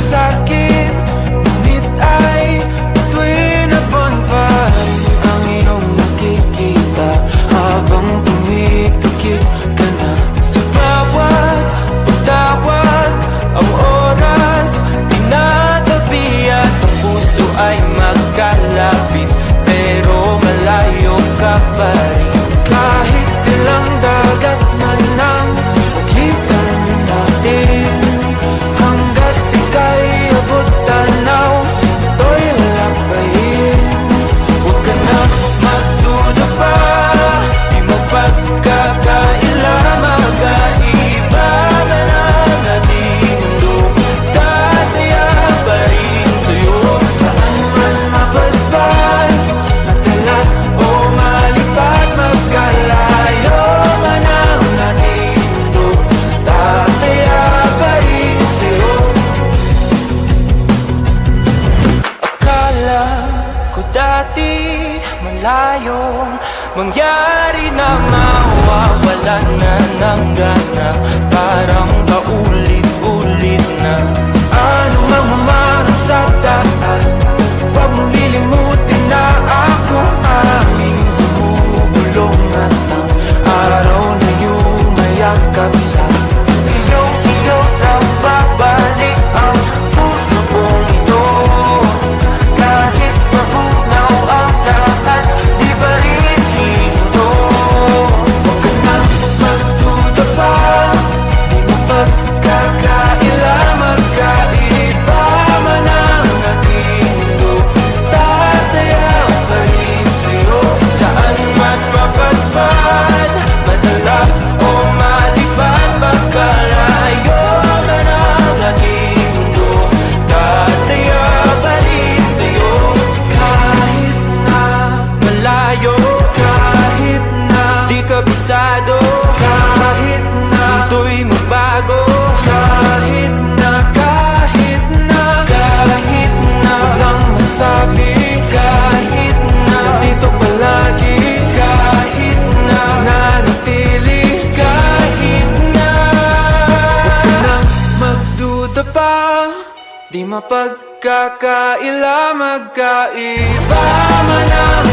sa'kin, ngunit ay tuwing nabuwan pa rin ang iyong nakikita habang pumipikit ka na. Sa bawat pagtawag, ang oras tinatabi at ang puso ay magkalapit, pero malayo ka pa rin. Kahit ilang dagat man ang pagitan natin, hanggat ika'y abot tanaw, ito'y walang pahin. Huwag ka na magduda pa, di magpagkakaila, magkaiba man ang ating mundo, tataya pa rin sa'yo. Saan man mapadpad, matalat o malipad, magkalayo man ang ating mundo, tataya pa rin sa'yo. Akala ko dati malayong mangyari na mawawalan na ng gana, parang paulit-ulit na. Ano mang humarang sa daan, huwag mong lilimutin na ako aming bumubulong at ang araw na iyong mayakap sa iyo na babalik ang puso kong ito. Kahit magunaw ang lahat, di ba rin ito? Huwag ka na magduda pa, di mapagkakaila, magkaiba man ang ating mundo, tataya pa rin sa'yo. Saan man mapadpad, madala o malipad, magkalayo man ang ating mundo, tataya pa rin sa'yo. Kahit na malayo, kahit na di kabisado, kahit na ito'y magbago, kahit na walang masabi, kahit na nandito palagi, kahit na nanatili, kahit na. Huwag ka nang magduda pa, di mapagkakaila, magkaiba man ang